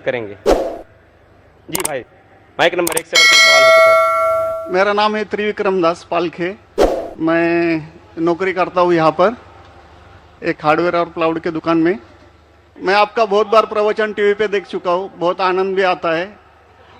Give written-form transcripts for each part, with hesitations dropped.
करेंगे। जी भाई, mic number 1 से अगर कोई सवाल हो तो करें। मेरा नाम है त्रिविक्रम दास पालखे। मैं नौकरी करता हूँ यहाँ पर एक हार्डवेयर और क्लाउड के दुकान में। मैं आपका बहुत बार प्रवचन टीवी पे देख चुका हूँ, बहुत आनंद भी आता है।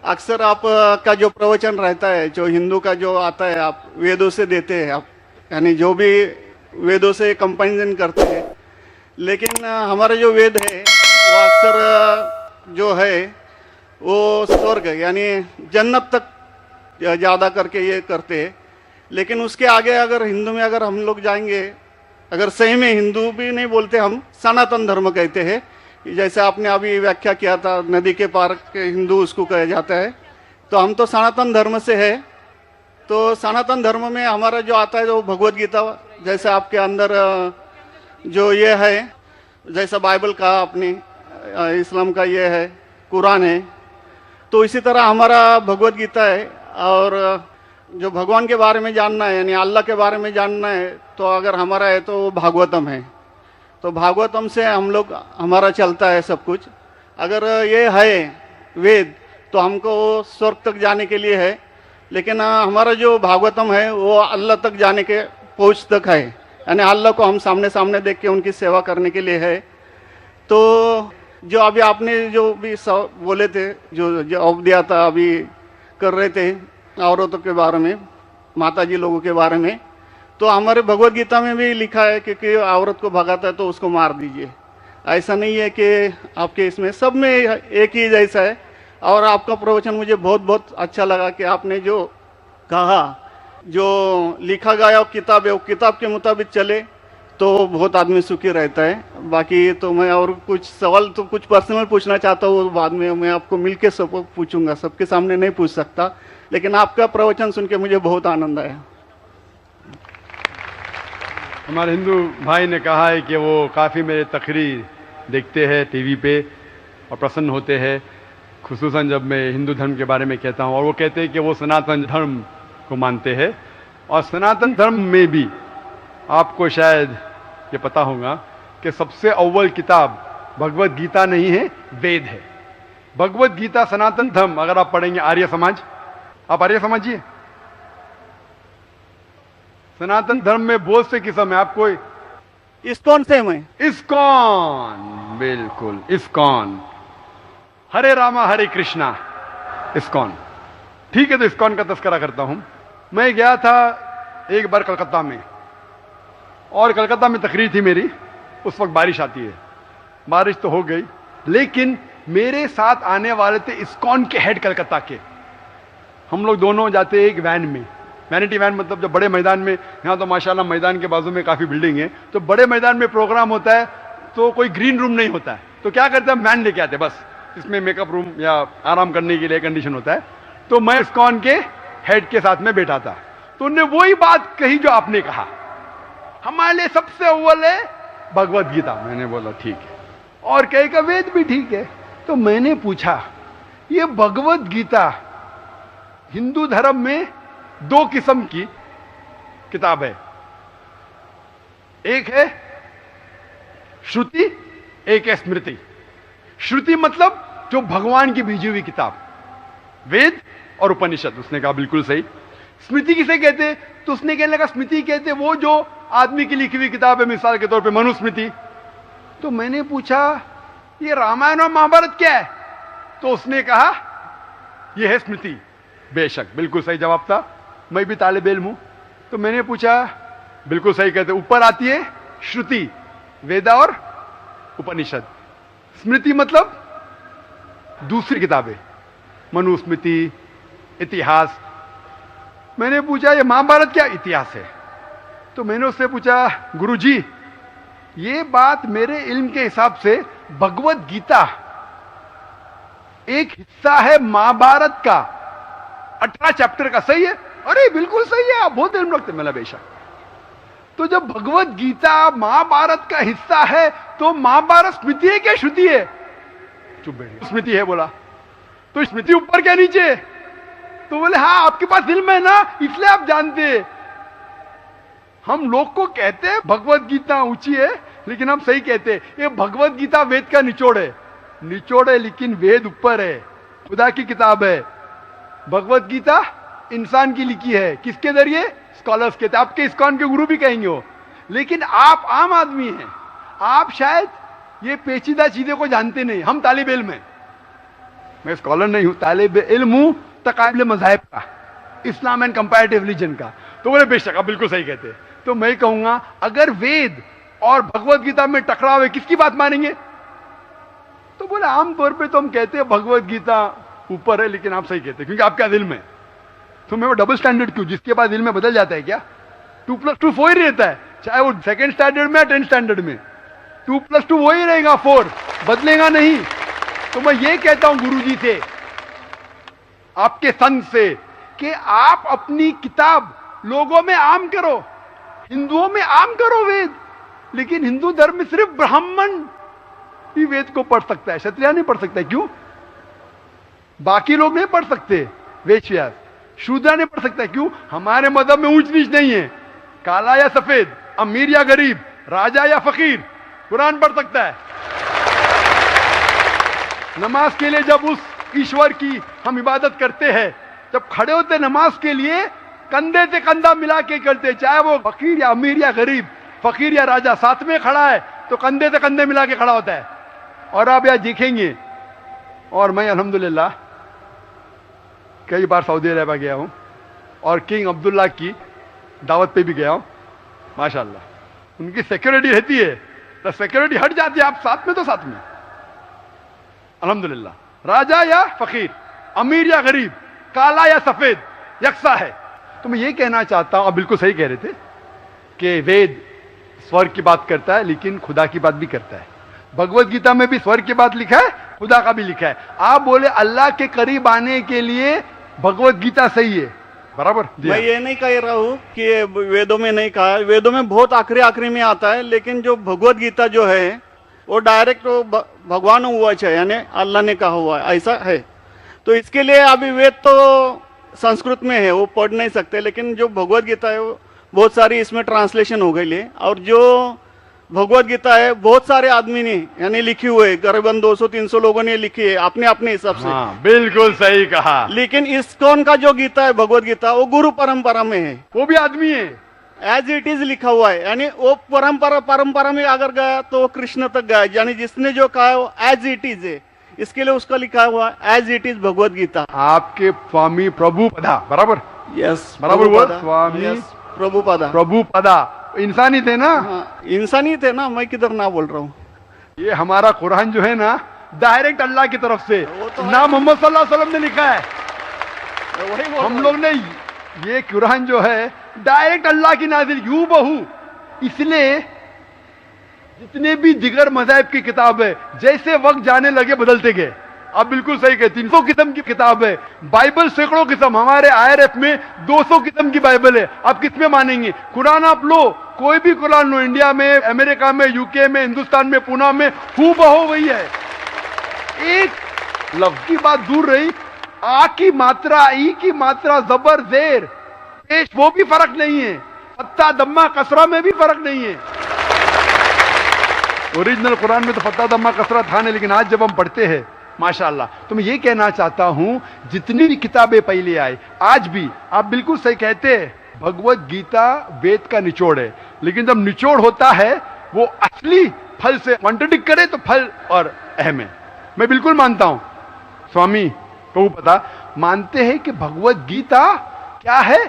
अक्सर आप का जो प्रवचन रहता है, जो हिंदू का जो आता है, आप वेदों से देते हैं, आप यानी जो भी वेदों से कंपेरिजन करते हैं। लेकिन हमारे जो वेद है वो अक्सर जो है वो स्वर्ग यानी जन्नत तक ज़्यादा करके ये करते हैं। लेकिन उसके आगे अगर हिंदू में अगर हम लोग जाएंगे, अगर सही में हिंदू भी नहीं बोलते, हम सनातन धर्म कहते हैं। जैसे आपने अभी व्याख्या किया था, नदी के पार के हिंदू उसको कहा जाता है। तो हम तो सनातन धर्म से है। तो सनातन धर्म में हमारा जो आता है, जो भगवत गीता, जैसे आपके अंदर जो ये है, जैसा बाइबल का आपने इस्लाम का ये है, कुरान है, तो इसी तरह हमारा भगवत गीता है। और जो भगवान के बारे में जानना है यानी अल्लाह के बारे में जानना है, तो अगर हमारा है तो भागवतम है। तो भागवतम से हम लोग हमारा चलता है सब कुछ। अगर ये है वेद तो हमको स्वर्ग तक जाने के लिए है। लेकिन हमारा जो भागवतम है वो अल्लाह तक जाने के पहुँच तक है, यानी अल्लाह को हम सामने सामने देख के उनकी सेवा करने के लिए है। तो जो अभी आपने जो भी बोले थे, जो जवाब दिया था, अभी कर रहे थे औरतों के बारे में, माताजी लोगों के बारे में, तो हमारे भगवत गीता में भी लिखा है कि औरत को भगाता है तो उसको मार दीजिए। ऐसा नहीं है कि आपके इसमें सब में एक ही जैसा है। और आपका प्रवचन मुझे बहुत बहुत अच्छा लगा कि आपने जो कहा, जो लिखा गया किताब है, वो किताब के मुताबिक चले तो बहुत आदमी सुखी रहता है। बाकी तो मैं और कुछ सवाल तो कुछ पर्सनल पूछना चाहता हूँ, बाद में मैं आपको मिलके सब पूछूंगा, सबके सामने नहीं पूछ सकता। लेकिन आपका प्रवचन सुन के मुझे बहुत आनंद आया। हमारे हिंदू भाई ने कहा है कि वो काफ़ी मेरे तकरीर देखते हैं टीवी पे और प्रसन्न होते हैं, खुसूसन जब मैं हिंदू धर्म के बारे में कहता हूँ। और वो कहते हैं कि वो सनातन धर्म को मानते हैं। और सनातन धर्म में भी आपको शायद ये पता होगा कि सबसे अव्वल किताब भगवत गीता नहीं है, वेद है। भगवत गीता सनातन धर्म अगर आप पढ़ेंगे, आर्य समाज, आप आर्य समाजिए, सनातन धर्म में बहुत से किस्म है। आपको इस्कॉन से मैं इस्कॉन, बिल्कुल इस्कॉन, हरे रामा हरे कृष्णा, इस्कॉन, ठीक है। तो इस्कॉन का तस्करा करता हूं। मैं गया था एक बार कलकत्ता में, और कलकत्ता में तकरीर थी मेरी। उस वक्त बारिश आती है, बारिश तो हो गई, लेकिन मेरे साथ आने वाले थे इस्कॉन के हेड कलकत्ता के। हम लोग दोनों जाते एक वैन में, वैनिटी वैन, मतलब जो बड़े मैदान में, यहाँ तो माशाल्लाह मैदान के बाजू में काफ़ी बिल्डिंग है, तो बड़े मैदान में प्रोग्राम होता है तो कोई ग्रीन रूम नहीं होता है, तो क्या करते हैं, वैन लेके आते, बस इसमें मेकअप रूम या आराम करने के लिए कंडीशन होता है। तो मैं इस्कॉन के हेड के साथ में बैठा था, तो उन्होंने वही बात कही जो आपने कहा, हमारे लिए सबसे अव्वल है भगवत गीता। मैंने बोला ठीक है, और कहीं का वेद भी ठीक है। तो मैंने पूछा, ये भगवत गीता हिंदू धर्म में दो किस्म की किताब है, एक है श्रुति, एक है स्मृति। श्रुति मतलब जो भगवान की भेजी हुई किताब, वेद और उपनिषद। उसने कहा बिल्कुल सही। स्मृति किसे कहते, तो उसने कहने लगा स्मृति कहते वो जो आदमी की लिखी हुई किताब है, मिसाल के तौर पे मनुस्मृति। तो मैंने पूछा ये रामायण और महाभारत क्या है, तो उसने कहा यह है स्मृति। बेशक बिल्कुल सही जवाब था, मैं भी तालिब इल्म हूं। तो मैंने पूछा, बिल्कुल सही कहते, ऊपर आती है श्रुति, वेदा और उपनिषद। स्मृति मतलब दूसरी किताबें, मनुस्मृति, इतिहास। मैंने पूछा ये महाभारत क्या इतिहास है? तो मैंने उससे पूछा, गुरुजी ये बात मेरे इल्म के हिसाब से भगवत गीता एक हिस्सा है महाभारत का, 18 चैप्टर का, सही है? अरे बिल्कुल सही है, आप बहुत इल्म रखते। मैंने बेशक। तो जब भगवत गीता महाभारत का हिस्सा है तो महाभारत स्मृति है क्या श्रुति है? चुप बैठे, स्मृति है बोला। तो स्मृति ऊपर क्या नीचे? तो बोले हाँ आपके पास इल्म है ना, इसलिए आप जानते। हम लोग को कहते हैं भगवत गीता ऊंची है, लेकिन हम सही कहते हैं ये भगवत गीता वेद का निचोड़ है, निचोड़ है लेकिन वेद ऊपर है, खुदा की किताब है। भगवत गीता इंसान की लिखी है, किसके जरिए? स्कॉलर्स के। आपके इस्कॉन के गुरु भी कहेंगे वो, लेकिन आप आम आदमी हैं, आप शायद ये पेचीदा चीजों को जानते नहीं। हम तालिब इल्म हैं, मैं स्कॉलर नहीं हूं, तालिब इल्म हूं तकाबिल मज़ाहिब का, इस्लाम एंड कंपैरेटिव रिलीजन का। तो बोले बेशक आप बिल्कुल सही कहते हैं। तो मैं कहूंगा अगर वेद और भगवत गीता में टकराव है, किसकी बात मानेंगे? तो बोले आमतौर पे तो हम कहते हैं भगवत गीता ऊपर है, लेकिन आप सही कहते हैं क्योंकि आपका दिल में। तो मैं वो डबल स्टैंडर्ड क्यों? जिसके बाद दिल में बदल जाता है क्या? 2+2 4 ही रहता है, चाहे वो सेकंड स्टैंडर्ड में या 10th स्टैंडर्ड में 2+2 वो ही रहेगा, 4 बदलेगा नहीं। तो मैं ये कहता हूं गुरुजी से, आपके संत से, कि आप अपनी किताब लोगों में आम करो, हिंदुओं में आम करो वेद। लेकिन हिंदू धर्म में सिर्फ ब्राह्मण ही वेद को पढ़ सकता है, क्षत्रिय नहीं पढ़ सकता है। क्यों? बाकी लोग नहीं पढ़ सकते, वेद व्यास, शूद्र नहीं पढ़ सकता। क्यों? हमारे मजहब में ऊंच नीच नहीं है, काला या सफेद, अमीर या गरीब, राजा या फकीर, कुरान पढ़ सकता है। नमाज के लिए जब उस ईश्वर की हम इबादत करते हैं, जब खड़े होते नमाज के लिए, कंधे से कंधा मिला के करते, चाहे वो फकीर या अमीर या गरीब, फकीर या राजा साथ में खड़ा है तो कंधे से कंधे मिला के खड़ा होता है। और आप यहां देखेंगे, और मैं अल्हम्दुलिल्लाह कई बार सऊदी अरब गया हूं और किंग अब्दुल्ला की दावत पे भी गया हूं, माशाल्लाह उनकी सिक्योरिटी रहती है, तो सिक्योरिटी हट जाती है, आप साथ में तो साथ में, अल्हम्दुलिल्लाह। राजा या फकीर, अमीर या गरीब, काला या सफेद, यकसा है। तो मैं ये कहना चाहता हूं, आप बिल्कुल सही कह रहे थे कि वेद स्वर्ग की बात करता है लेकिन खुदा की बात भी करता है। भगवत गीता में भी स्वर्ग की बात लिखा है, खुदा का भी लिखा है। आप बोले अल्लाह के करीब आने के लिए भगवत गीता सही है, बराबर। मैं ये नहीं कह रहा हूँ कि वेदों में नहीं कहा, वेदों में बहुत आखिरी में आता है, लेकिन जो भगवत गीता जो है वो डायरेक्ट भगवान हुआ है, यानी अल्लाह ने कहा हुआ है, ऐसा है। तो इसके लिए अभी वेद तो संस्कृत में है, वो पढ़ नहीं सकते, लेकिन जो भगवत गीता है वो बहुत सारी इसमें ट्रांसलेशन हो गई है। और जो भगवत गीता है बहुत सारे आदमी ने यानी लिखी हुई है, करीबन 200-300 लोगों ने लिखी है अपने अपने हिसाब से। हाँ, बिल्कुल सही कहा। लेकिन इस्कॉन का जो गीता है भगवत गीता, वो गुरु परंपरा में है, वो भी आदमी है, एज इट इज लिखा हुआ है, यानी वो परंपरा में अगर गया तो वो कृष्ण तक गया, यानी जिसने जो कहा है वो एज इट इज है, इसके लिए उसका लिखा हुआ as it is Bhagavad Gita. आपके स्वामी प्रभुपदा, बराबर, यस बराबर हुआ, स्वामी प्रभुपदा इंसानी थे ना? हाँ, इंसानी थे ना, मैं किधर ना बोल रहा हूँ। ये हमारा कुरान जो है ना, डायरेक्ट अल्लाह की तरफ से, तो ना मोहम्मद सल्लल्लाहु अलैहि वसल्लम ने लिखा है। वही हम लोग ने ये कुरान जो है डायरेक्ट अल्लाह की नाजिल यूं बहू। इसलिए जितने भी दिगर मज़ाहिब की किताब है, जैसे वक्त जाने लगे बदलते गए। आप बिल्कुल सही कहते, 300 किस्म की किताब है, बाइबल सैकड़ों किस्म, हमारे IRF में 200 किस्म की बाइबल है। आप किस में मानेंगे? कुरान आप लो, कोई भी कुरान लो, इंडिया में, अमेरिका में, यूके में, हिंदुस्तान में, पुणे में, हूबहू वही है। एक लफ्ज की बात दूर रही, आ की मात्रा, ई की मात्रा, जबर जेर पेश, वो भी फर्क नहीं है, फत्ता दम्मा कसरा में भी फर्क नहीं है। ओरिजिनल कुरान में तो फत्ता दम्मा कसरा था नहीं, लेकिन आज जब हम पढ़ते हैं माशाअल्लाह। तो मैं ये कहना चाहता हूं, जितनी भी किताबें पहले आई, आज भी आप बिल्कुल सही कहते हैं, भगवत गीता वेद का निचोड़ है। लेकिन जब निचोड़ होता है वो असली फल से कॉन्ट्रडिक्ट करे तो फल और अहम है। मैं बिल्कुल मानता हूं, स्वामी प्रभुपदा मानते हैं कि भगवत गीता क्या है,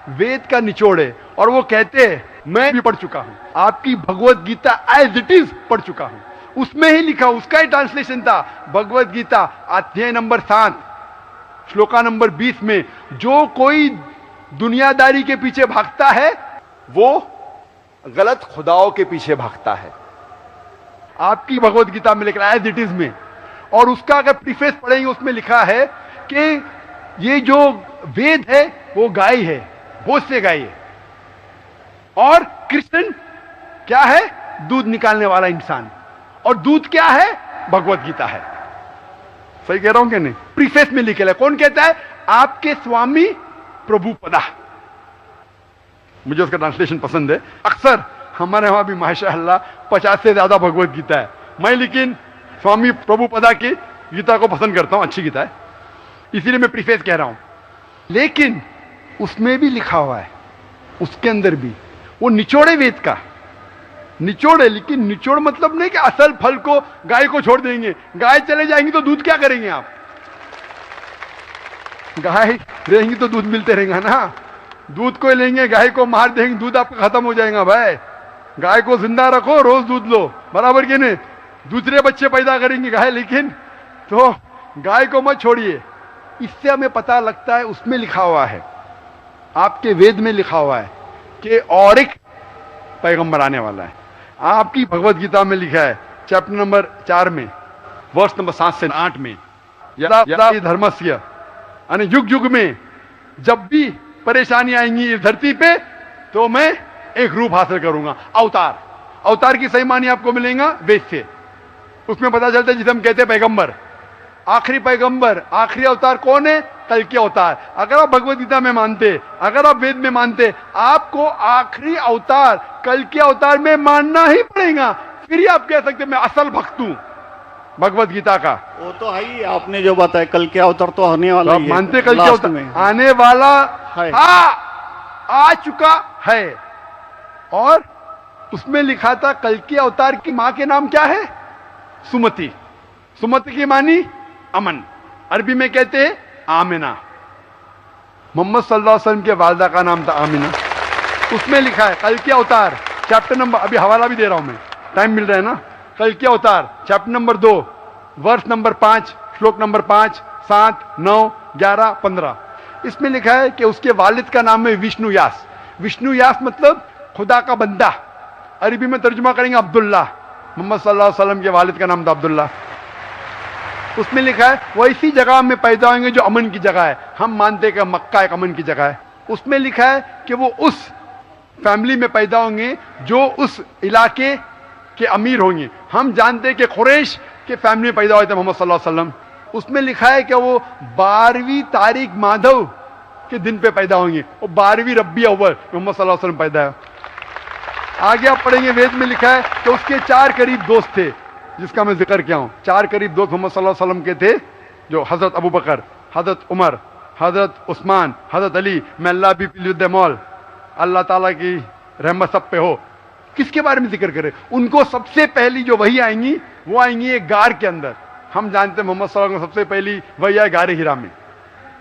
वेद का निचोड़ है। और वो कहते हैं, मैं भी पढ़ चुका हूं, आपकी Bhagavad Gita as it is पढ़ चुका हूं, उसमें ही लिखा, उसका ही ट्रांसलेशन था। भगवत गीता अध्याय नंबर 7 श्लोका नंबर 20 में, जो कोई दुनियादारी के पीछे भागता है वो गलत खुदाओं के पीछे भागता है। आपकी भगवत गीता में लिखा एज इट इज में, और उसका अगर प्रीफेस पढ़ेंगे उसमें लिखा है कि ये जो वेद है वो गाय है, भोज से गाय है, और कृष्ण क्या है, दूध निकालने वाला इंसान, और दूध क्या है, भगवत गीता है। सही कह रहा हूं कि नहीं? प्रीफेस में लिखे है। कौन कहता है? आपके स्वामी प्रभुपदा। मुझे उसका ट्रांसलेशन पसंद है। अक्सर हमारे वहां भी माशाअल्लाह 50 से ज्यादा भगवत गीता है। मैं लेकिन स्वामी प्रभुपदा की गीता को पसंद करता हूं, अच्छी गीता है, इसीलिए मैं प्रीफेस कह रहा हूं। लेकिन उसमें भी लिखा हुआ है, उसके अंदर भी वो निचोड़े वेद का निचोड़ है, लेकिन निचोड़ मतलब नहीं कि असल फल को गाय को छोड़ देंगे, गाय चले जाएंगी तो दूध क्या करेंगे आप? गाय रहेंगी तो दूध मिलते रहेगा ना, दूध को लेंगे गाय को मार देंगे, दूध आपका खत्म हो जाएगा। भाई गाय को जिंदा रखो, रोज दूध लो, बराबर के नहीं, दूसरे बच्चे पैदा करेंगे गाय, लेकिन तो गाय को मत छोड़िए। इससे हमें पता लगता है, उसमें लिखा हुआ है, आपके वेद में लिखा हुआ है कि और एक पैगंबर आने वाला है। आपकी भगवत गीता में लिखा है चैप्टर नंबर 4 में वर्ष नंबर 7 से 8 में, यदा यदा धर्मस्य, यानी युग युग में जब भी परेशानी आएंगी इस धरती पे तो मैं एक रूप हासिल करूंगा, अवतार। अवतार की सही मानी आपको मिलेगा वेद से, उसमें पता चलता है जिसे हम कहते हैं पैगंबर। आखिरी पैगंबर, आखिरी अवतार कौन है? कल के अवतार। अगर आप भगवत गीता में मानते, अगर आप वेद में मानते, आपको आखिरी अवतार कल के अवतार में मानना ही पड़ेगा, फिर ही आप कह सकते मैं असल भक्त हूं भगवत गीता का। वो तो है ही, आपने जो बताया कल के अवतार तो आने वाला तो ही है, मानते कल के अवतार में आने वाला है। आ चुका है। और उसमें लिखा था कल के अवतार की मां के नाम क्या है? सुमति। सुमति की मानी अमन, अरबी में कहते हैं आमिना। मोहम्मद सल्लल्लाहु अलैहि वसल्लम के वालदा का नाम था आमिना। उसमें लिखा है कल के अवतार, चैप्टर नंबर, अभी हवाला भी दे रहा हूं मैं, टाइम मिल रहा है ना, कल के अवतार चैप्टर नंबर 2 वर्ष नंबर 5 श्लोक नंबर 5, 7, 9, 11, 15। इसमें लिखा है कि उसके वालिद का नाम है विष्णु यास। विष्णु यास मतलब खुदा का बंदा, अरबी में तर्जुमा करेंगे अब्दुल्ला। मोहम्मद सल्लल्लाहु अलैहि वसल्लम के वालिद का नाम था अब्दुल्ला। उसमें लिखा है वो इसी जगह में पैदा होंगे जो अमन की जगह है। हम मानते हैं कि मक्का एक अमन की जगह है। उसमें लिखा है कि वो उस फैमिली में पैदा होंगे जो उस इलाके के अमीर होंगे। हम जानते हैं कि कुरैश के फैमिली में पैदा हुए थे मोहम्मद सल्लल्लाहु अलैहि वसल्लम। उसमें लिखा है कि वो 12वीं तारीख माधव के दिन पे पैदा होंगे, वो 12वीं रब्बी अव्वल मोहम्मद सल्लल्लाहु अलैहि वसल्लम पैदा है। आगे आप पढ़ेंगे वेद में लिखा है कि उसके 4 करीब दोस्त थे, जिसका मैं जिक्र किया हूं। 4 करीब दोस्त मोहम्मद सल्लल्लाहु अलैहि वसल्लम के थे, जो हजरत अबू बकर, हजरत उमर, हजरत उस्मान, हजरत अली। मैं अल्लाह भी पिलुद्दमौल, अल्लाह ताला की रहमत सब पे हो। किसके बारे में जिक्र करें? उनको सबसे पहली जो वही आएंगी वो आएंगी एक गार के अंदर। हम जानते हैं मोहम्मद सल्लल्लाहु अलैहि वसल्लम सबसे पहली वही आए गारे हिरा में।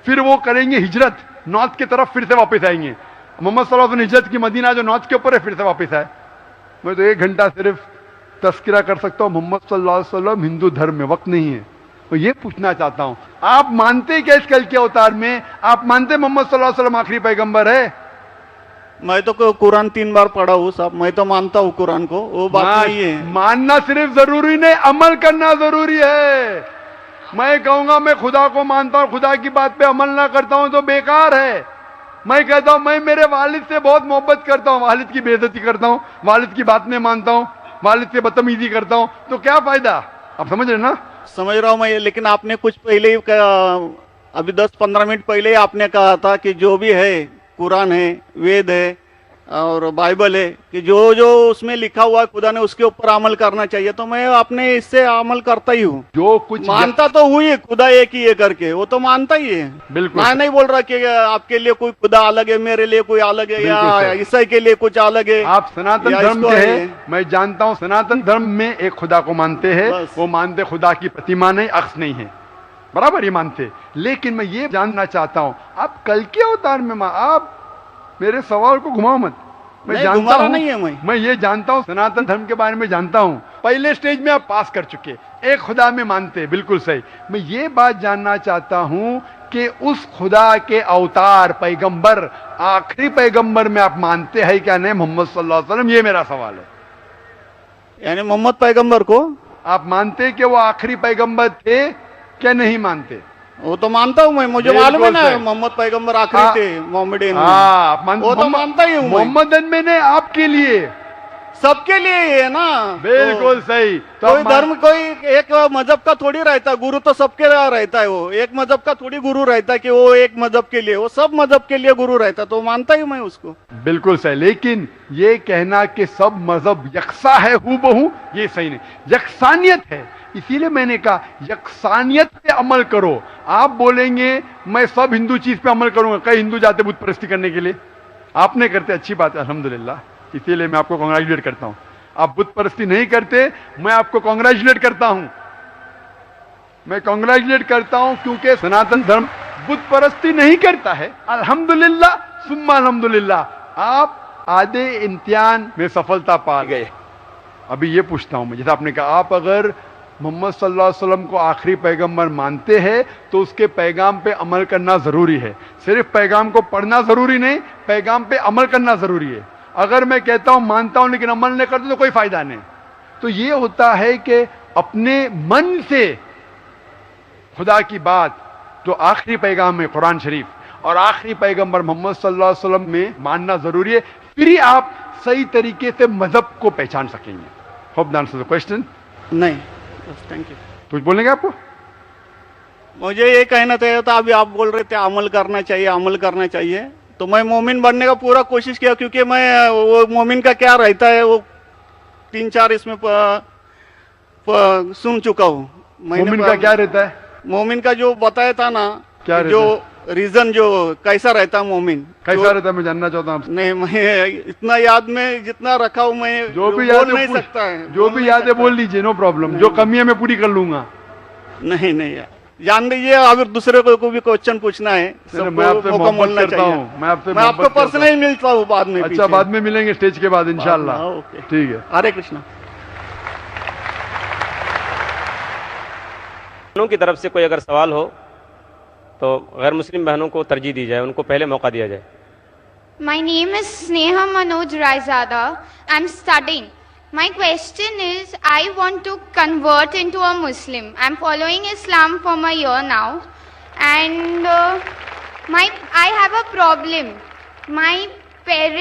फिर वो करेंगे हिजरत, नॉर्थ की तरफ फिर से वापस आएंगे। मोहम्मद सल्लल्लाहु अलैहि वसल्लम हिजरत की मदीना जो नॉर्थ के ऊपर है, फिर से वापस आए। मैं तो 1 घंटा सिर्फ तस्करा कर सकता हूं। मोहम्मद सल्लल्लाहु अलैहि वसल्लम हिंदू धर्म में वक्त नहीं है। मैं ये पूछना चाहता हूं, आप मानते क्या इस कल के अवतार में? आप मानते मोहम्मद सल्लल्लाहु अलैहि वसल्लम आखिरी पैगंबर है? मैं तो कुरान 3 बार पढ़ा हूँ साहब, मैं तो मानता हूँ कुरान को, वो बात नहीं है। मानना सिर्फ जरूरी नहीं, अमल करना जरूरी है। मैं कहूंगा मैं खुदा को मानता हूं, खुदा की बात पे अमल ना करता हूं तो बेकार है। मैं कहता हूं मैं मेरे वालिद से बहुत मोहब्बत करता हूं, वालिद की बेइज्जती करता हूं, वालिद की बात नहीं मानता हूं, वालिद से बदतमीजी करता हूं, तो क्या फायदा? आप समझ रहे ना? समझ रहा हूं मैं, लेकिन आपने कुछ पहले ही अभी 10-15 मिनट पहले ही आपने कहा था कि जो भी है कुरान है, वेद है और बाइबल है, कि जो जो उसमें लिखा हुआ है खुदा ने उसके ऊपर अमल करना चाहिए। तो मैं अपने इससे अमल करता ही हूँ, जो कुछ मानता तो हुई है खुदा एक ही है करके, वो तो मानता ही है। बिल्कुल, मैं नहीं बोल रहा कि आपके लिए कोई खुदा अलग है, मेरे लिए कोई अलग है, या ईसाई के लिए कुछ अलग है। आप सनातन धर्म के हैं, मैं जानता हूँ सनातन धर्म में एक खुदा को मानते हैं। वो मानते खुदा की प्रतिमा नहीं, अक्स नहीं है, बराबर ये मानते। लेकिन मैं ये जानना चाहता हूँ, आप कल के अवतार में आप मेरे सवाल को घुमाओ मत। मैं जानता हूं, नहीं है मैं ये जानता हूं, सनातन धर्म के बारे में जानता हूं। पहले स्टेज में आप पास कर चुके, एक खुदा में मानते हैं, बिल्कुल सही। मैं ये बात जानना चाहता हूं कि उस खुदा के अवतार पैगंबर, आखिरी पैगंबर में आप मानते हैं क्या नहीं मोहम्मद सल्लल्लाहु अलैहि वसल्लम? ये मेरा सवाल है। यानी मोहम्मद पैगंबर को आप मानते कि वो आखिरी पैगंबर थे क्या नहीं मानते? वो तो मानता हूँ मैं, मुझे मालूम है ना मोहम्मद पैगंबर आखिरी थे मोहम्मदियन में। वो तो मानता ही हूँ। मोहम्मदन मैंने आपके लिए सबके लिए ही है ना। बिल्कुल सही। तो कोई अब धर्म कोई एक मजहब का थोड़ी रहता है, गुरु तो सबके लिए रहता है। वो एक मजहब का थोड़ी गुरु रहता है कि वो एक मजहब के लिए, वो सब मजहब के लिए गुरु रहता है, तो मानता ही मैं उसको। बिल्कुल सही। लेकिन ये कहना कि सब मजहब यकसा है हूबहू, ये सही नहीं। यकसानियत है, इसीलिए मैंने कहा यकसानियत पे अमल करो। आप बोलेंगे मैं सब हिंदू चीज पे अमल करूंगा, कई हिंदू जाते बुत परस्ती करने के लिए, आपने करते, अच्छी बात है, अल्हम्दुलिल्लाह, इसीलिए मैं आपको कांग्रेचुलेट करता हूं। आप बुत परस्ती नहीं करते, मैं आपको कांग्रेचुलेट करता हूं। मैं कांग्रेचुलेट करता हूं क्योंकि सनातन धर्म बुत परस्ती नहीं करता है। अल्हम्दुलिल्लाह सुम्मा अल्हम्दुलिल्लाह, आप आधे इम्तिहान में सफलता पा गए। अभी ये पूछता हूं मैं, जैसे आपने कहा, आप अगर मोहम्मद सल्लल्लाहु अलैहि वसल्लम को आखिरी पैगंबर मानते हैं तो उसके पैगाम पे अमल करना जरूरी है। सिर्फ पैगाम को पढ़ना जरूरी नहीं, पैगाम पे अमल करना जरूरी है। अगर मैं कहता हूं मानता हूं लेकिन अमल नहीं करता तो कोई फायदा नहीं। तो ये होता है कि अपने मन से खुदा की बात, जो आखिरी पैगाम है कुरान शरीफ, और आखिरी पैगंबर मोहम्मद सल्लल्लाहु अलैहि वसल्लम में मानना जरूरी है, फिर ही आप सही तरीके से मजहब को पहचान सकेंगे। Hope the answer the question. नहीं, थैंक यू। कुछ बोलने का आपको? मुझे ये कहना चाहिए था, अभी आप बोल रहे थे अमल करना चाहिए, अमल करना चाहिए, तो मैं मोमिन बनने का पूरा कोशिश किया, क्योंकि मैं वो मोमिन का क्या रहता है वो 3-4 इसमें सुन चुका हूँ। मोमिन का क्या रहता है? मोमिन का जो बताया था ना, क्या जो रीजन जो कैसा रहता है मोमिन, कैसा रहता है, मैं जानना चाहता हूँ। नहीं, मैं इतना याद में जितना रखा हूँ मैं जो भी बोल याद नहीं सकता है, जो भी याद है बोल लीजिए, नो प्रॉब्लम। जो कमी है मैं पूरी कर लूंगा। नहीं नहीं, जान लीजिए, अगर दूसरे को भी क्वेश्चन पूछना है, मैं आपसे मौका मोहब्बत मिलना करता चाहिए। हूँ, मैं आपसे मैं आपको पर्सनली मिलता हूँ बाद में। अच्छा, बाद में मिलेंगे स्टेज के बाद इंशाल्लाह। ओके, ठीक है। हरे कृष्णा। बहनों की तरफ से कोई अगर सवाल हो तो गैर मुस्लिम बहनों को तरजीह दी जाए, उनको पहले मौका दिया जाए। My name is Sneha Manoj Raizada. I'm studying. My question is, I want to convert into a Muslim. I'm following Islam for a year now, and I have a problem. My parents